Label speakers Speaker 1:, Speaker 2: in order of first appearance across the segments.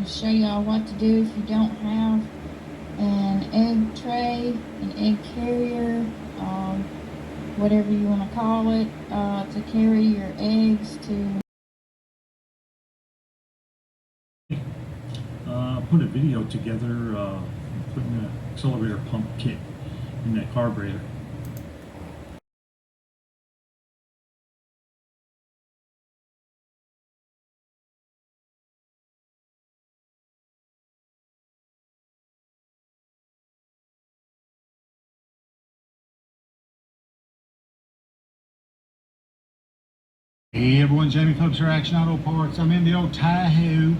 Speaker 1: Show y'all what to do if you don't have an egg tray, an egg carrier, whatever you want to call it, to carry your eggs to.
Speaker 2: Put a video together putting the accelerator pump kit in that carburetor.
Speaker 3: Hey everyone, Jamie Phillips here, Action Auto Parts. I'm in the old Tahoe.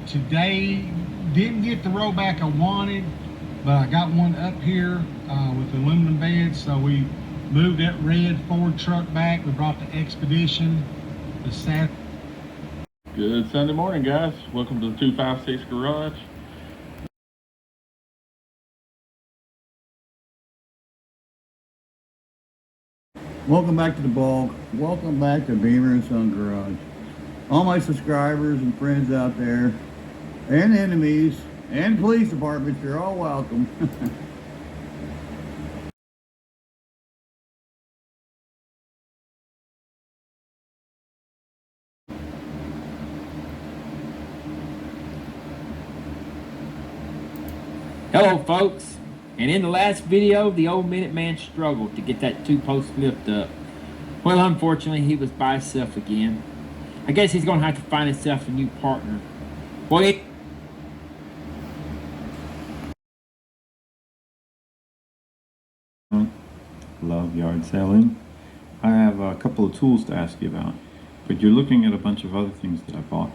Speaker 3: Today, didn't get the rollback I wanted, but I got one up here with the aluminum bed. So we moved that red Ford truck back. We brought the Expedition, the Savage.
Speaker 4: Good Sunday morning, guys. Welcome to the 256 Garage.
Speaker 5: Welcome back to the Bulk. Welcome back to Beaver and Son Garage. All my subscribers and friends out there, and enemies, and police departments, you're all welcome.
Speaker 6: Hello folks, and in the last video the old Minuteman struggled to get that 2-post lift up. Well, unfortunately he was by himself again. I guess he's gonna have to find himself a new partner. Well,
Speaker 7: Love yard selling. I have a couple of tools to ask you about, but you're looking at a bunch of other things that I bought.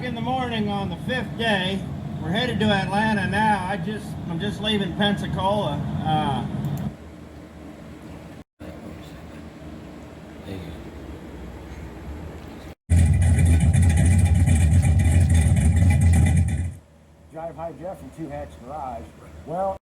Speaker 8: In the morning on the 5th day. We're headed to Atlanta now. I'm just leaving Pensacola. Drive High Jeff from Two Hats Garage. Well,